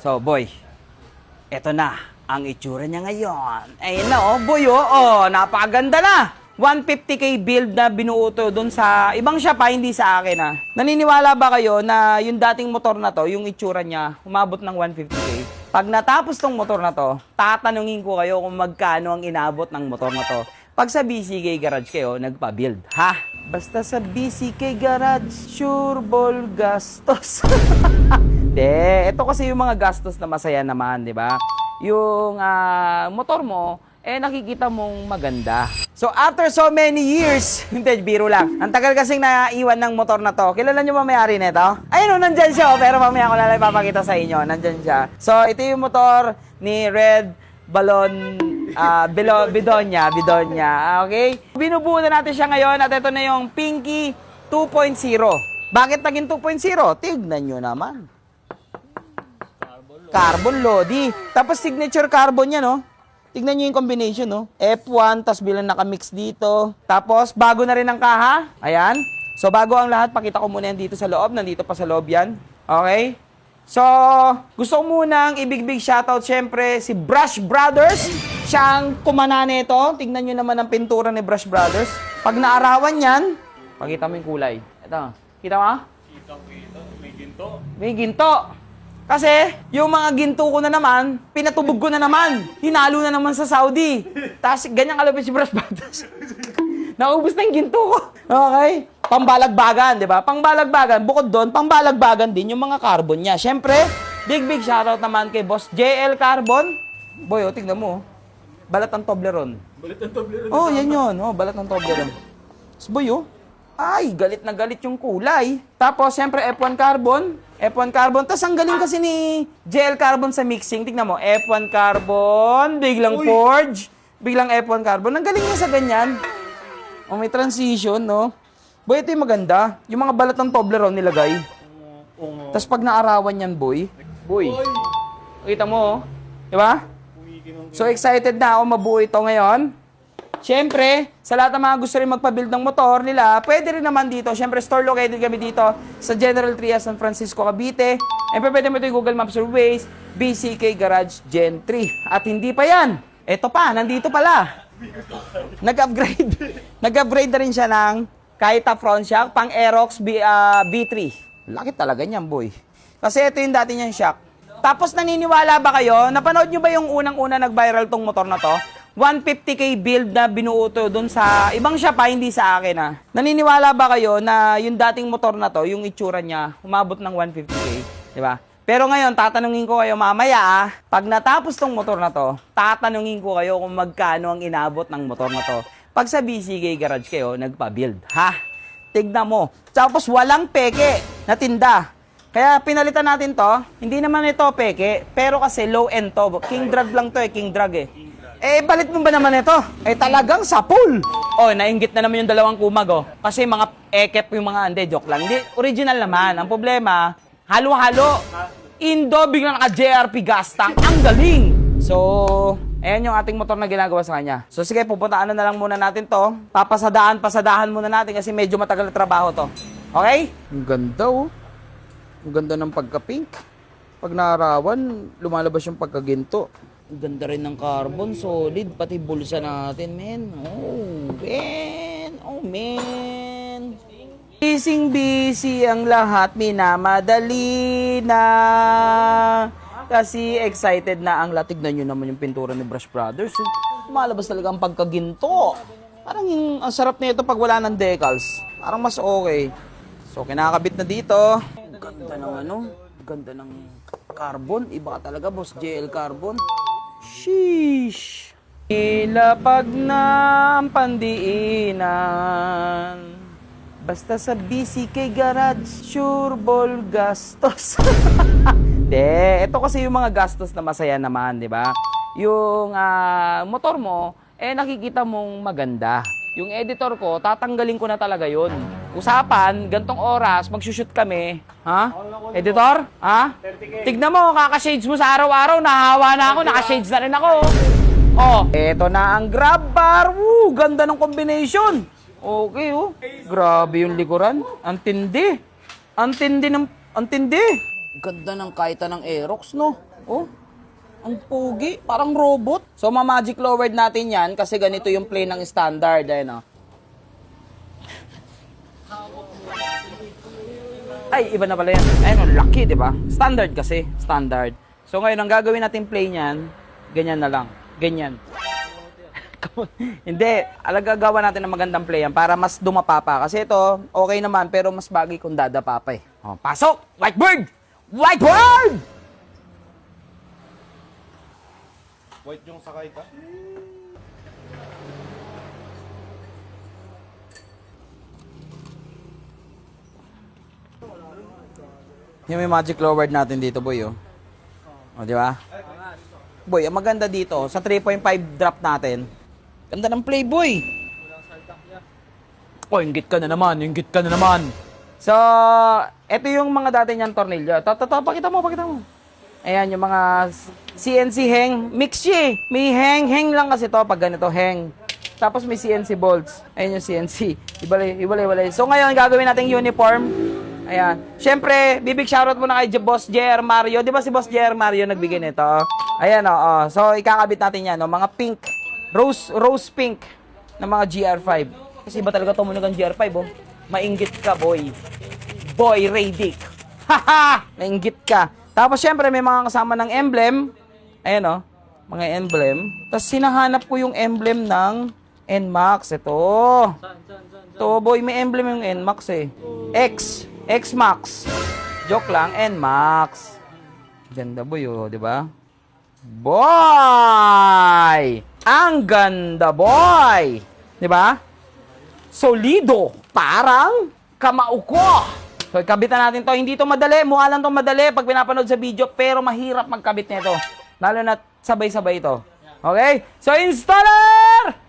So, boy, eto na ang itsura niya ngayon. Ayun na, oh, boy, oh, napakaganda na. 150k build na binuo to doon sa ibang shop, hindi sa akin, ha. Naniniwala ba kayo na yung dating motor na to, yung itsura niya, umabot ng 150k? Pag natapos tong motor na to, tatanungin ko kayo kung magkano ang inabot ng motor na to. Pag sa BCK Garage kayo, nagpa-build, ha? Basta sa BCK Garage, sure ball gastos. Ito kasi yung mga gastos na masaya naman, di ba? Yung motor mo, nakikita mong maganda. So, after so many years, hindi, biro lang. Ang tagal kasing naiwan ng motor na to. Kilala nyo ba may-ari nito? Ayun, nandyan siya, pero mamaya ko na lang ipapakita sa inyo. Nandyan siya. So, ito yung motor ni Red Balon Bidonya. Okay? Binubuo na natin siya ngayon at ito na yung Pinky 2.0. Bakit naging 2.0? Tignan nyo naman. Carbon Lodi. Tapos signature carbon yan, no? Tignan nyo yung combination, no? F1, tapos bilang nakamix dito. Tapos, bago na rin ang kaha. Ayan. So, bago ang lahat, pakita ko muna yan dito sa loob. Nandito pa sa loob yan. Okay? So, gusto ko munang ibig shoutout, syempre, si Brush Brothers. Siya ang kumana nito. Tignan nyo naman ang pintura ni Brush Brothers. Pag naarawan yan, pakita mo yung kulay. Ito. Kita mo? Kita. May ginto. May ginto. Kasi, yung mga ginto ko na naman, pinatubog ko na naman. Hinalo na naman sa Saudi. Tapos, ganyan kalapit si Brush Brothers. Naubos na yung ginto ko. Okay? Pambalagbagan, di ba? Pangbalagbagan. Bukod doon, pambalagbagan din yung mga carbon niya. Siyempre, big shoutout naman kay Boss JL Carbon. Boy, tignan mo. Balat ng Toblerone. Balit ang Toblerone. Oh, yan yun. Balat ng Toblerone. Tapos, boy, ay, galit na galit yung kulay. Tapos, siyempre, F1 Carbon. F1 Carbon. Tapos, ang galing kasi ni JL Carbon sa mixing. Tignan mo, F1 Carbon, biglang Forge, biglang F1 Carbon. Ang galing niya sa ganyan. May transition, no? Boy, ito yung maganda. Yung mga balat ng Toblerone nilagay. Tapos, pag naarawan yan, boy. Kita mo, di ba? So, excited na ako mabuo ito ngayon. Siyempre, sa lahat ng mga gusto rin magpa-build ng motor nila, pwede rin naman dito. Siyempre, store located kami dito sa General Trias, San Francisco, Cavite. And pwede mo ito yung Google Maps or Waze, BCK Garage Gen 3. At hindi pa yan. Ito pa, nandito pala. Nag-upgrade. Nag-upgrade na rin siya ng Kaita front shock, pang Aerox V3. Laki talaga niyan, boy. Kasi ito yung dati niyang shock. Tapos naniniwala ba kayo? Napanood nyo ba yung unang-una nag-viral tong motor na to? 150k build na binuo to doon sa ibang shop, hindi sa akin, ha. Naniniwala ba kayo na yung dating motor na to, yung itsura niya, umabot ng 150k? Di ba? Pero ngayon, tatanungin ko kayo mamaya, pag natapos tong motor na to, tatanungin ko kayo kung magkano ang inabot ng motor na to. Pag sa BCK Garage kayo, nagpa-build, ha? Tignan mo. Tapos walang peke na tinda. Kaya pinalitan natin to, hindi naman ito peke, pero kasi low-end to. King drag lang to, King drag, eh. Palit mo ba naman ito? Talagang sapul. Nainggit na naman yung dalawang kumag, Kasi mga ekep yung mga, hindi, joke lang. Hindi, original naman. Ang problema, halo-halo. Indo, biglang naka-JRP gas tank. Ang galing! So, ayan yung ating motor na ginagawa sa kanya. So, sige, pupuntaan na lang muna natin to. Pasadahan muna natin kasi medyo matagal na trabaho to. Okay? Ang ganda, Ang ganda ng pagka-pink. Pag naarawan, lumalabas yung pagkaginto. Ang ganda rin ng carbon, solid, pati bulsa natin, men. Man. Busy ang lahat, minamadali na. Kasi excited na ang tignan nyo naman yung pintura ni Brush Brothers. Lumalabas talaga ang pagkaginto. Parang ang sarap nito pag wala ng decals. Parang mas okay. So, kinakabit na dito. Ganda ng ganda ng carbon. Iba ka talaga, Boss JL Carbon. Sheesh! Ilapag na ang pandiinan. Basta sa BCK Garage, sure ball gastos. Ito kasi yung mga gastos na masaya naman, di ba? Yung motor mo, nakikita mong maganda. Yung editor ko, tatanggalin ko na talaga yun. Usapan, gantong oras, magsushoot kami. Ha? Editor? Ha? 30K. Tignan mo, kakashades mo sa araw-araw, nahawa na ako, nakashades na rin ako. Eto na ang grab bar. Ganda ng combination. Okay, Grabe yung likuran. Ang tindi. Ganda ng kaita ng Aerox, no? Oh, ang pogi. Parang robot. So, ma-magic lowered natin yan kasi ganito yung play ng standard. Ayun, oh. Ay, iba na pala yan. Ayun, oh, laki, di ba? Standard kasi. Standard. So, ngayon, ang gagawin natin play niyan, ganyan na lang. Ganyan. Hindi. Gagawa natin ng magandang play yan para mas dumapa pa. Kasi ito, okay naman, pero mas bagay kung dadapa pa eh. Oh, pasok! Whitebird! Whitebird! White yung sakay ka? Yung may magic lowered natin dito, boy, oh. O, di ba? Boy, ang maganda dito, sa 3.5 drop natin, ganda ng play, boy. Oh, inggit ka na naman, inggit ka na naman. So, ito yung mga dati niyang tornilyo. Pakita mo. Ayan, yung mga CNC hang. Mix siya eh. May hang lang kasi to pag ganito, hang. Tapos may CNC bolts. Ayan yung CNC. Ibalay. So, ngayon, gagawin natin uniform. Ayan. Siyempre, bibig shoutout muna kay Boss JR Mario. Di ba si Boss JR Mario nagbigay nito? Ayan, oo. So, ikakabit natin yan, no? Mga pink. Rose pink na mga GR5. Kasi iba talaga tumunog ang GR5, oh. Mainggit ka, boy. Boy Radic. Haha! Mainggit ka. Tapos, syempre, may mga kasama ng emblem. Ayan, oh. Mga emblem. Tapos, sinahanap ko yung emblem ng NMAX. Ito. Ito, boy. May emblem yung NMAX, eh. X-Max. Joke lang, NMAX. Ganda, boy, oh. Diba? Boy! Ang ganda, boy! Diba? Solido. Parang kamauko. So, ikabitan natin to. Hindi to madali. Mukha lang to madali pag pinapanood sa video. Pero mahirap magkabit nito. Lalo na sabay-sabay ito. Okay? So, installer!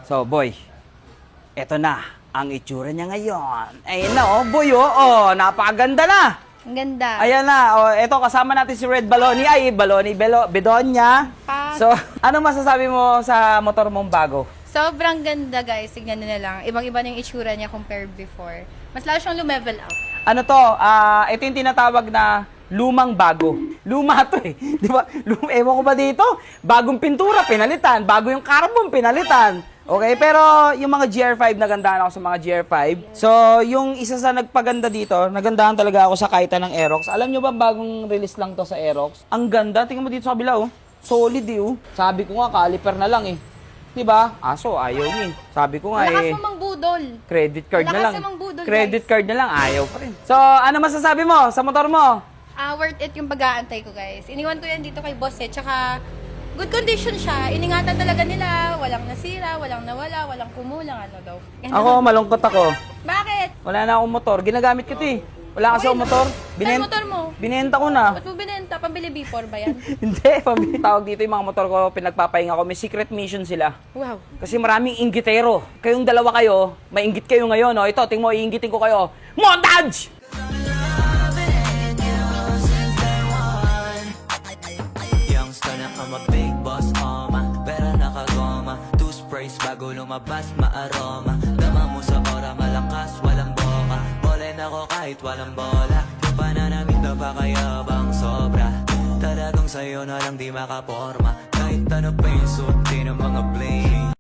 So, boy, eto na ang itsura niya ngayon. Ayun na, oh, boy, oh, napakaganda na. Ang ganda. Ayan na, oh, eto kasama natin si Red Baloni. Bedonia. So, ano masasabi mo sa motor mong bago? Sobrang ganda, guys. Tignan nyo na lang. Ibang-iba na yung itsura niya compared before. Mas lalo siyang lumevel up. Ano to, ito yung tinatawag na lumang bago. Luma to eh. Di ba? Ewan ko ba dito? Bagong pintura, pinalitan. Bago yung carbon, pinalitan. Okay, pero yung mga GR5, nagandahan ako sa mga GR5. So, yung isa sa nagpaganda dito, nagandahan talaga ako sa Kaita ng Aerox. Alam nyo ba, bagong release lang to sa Aerox? Ang ganda. Tingnan mo dito sa kabila, oh. Solid, eh, oh. Sabi ko nga, caliper na lang, eh. Diba? Aso, ayaw niya. Sabi ko nga, Malakas eh. mo mang budol. Credit card na Malakas lang. namang budol, Credit guys. card na lang, ayaw pa rin. So, ano masasabi mo sa motor mo? Worth it yung pag-aantay ko, guys. Iniwan ko yan dito kay boss, eh. Tsaka, good condition siya. Iningatan talaga nila. Walang nasira, walang nawala, walang kumulang, ano daw. Ako, malungkot ako. Bakit? Wala na akong motor. Ginagamit ko 'to eh. Wala kasi akong motor. Saan motor mo? Binenta ko na. Ba't mo binenta? Pambili B4 ba yan? Hindi, tawag dito yung mga motor ko, pinagpapahinga ko. May secret mission sila. Wow. Kasi maraming inggitero. Kayong dalawa kayo, mainggit kayo ngayon. No? Ito, tingin mo, iinggitin ko kayo. Montage! Youngster na I'm a big boss, pera nakagoma, two sprays bago lumabas, maaroma. Dama mo sa ora, malakas, walang boka. Bolen ako kahit walang bola. Yung pananamit na pa kaya bang sobra? Talagang sa'yo na lang di makaporma. Kahit ano pa yung suot, di ng mga bling.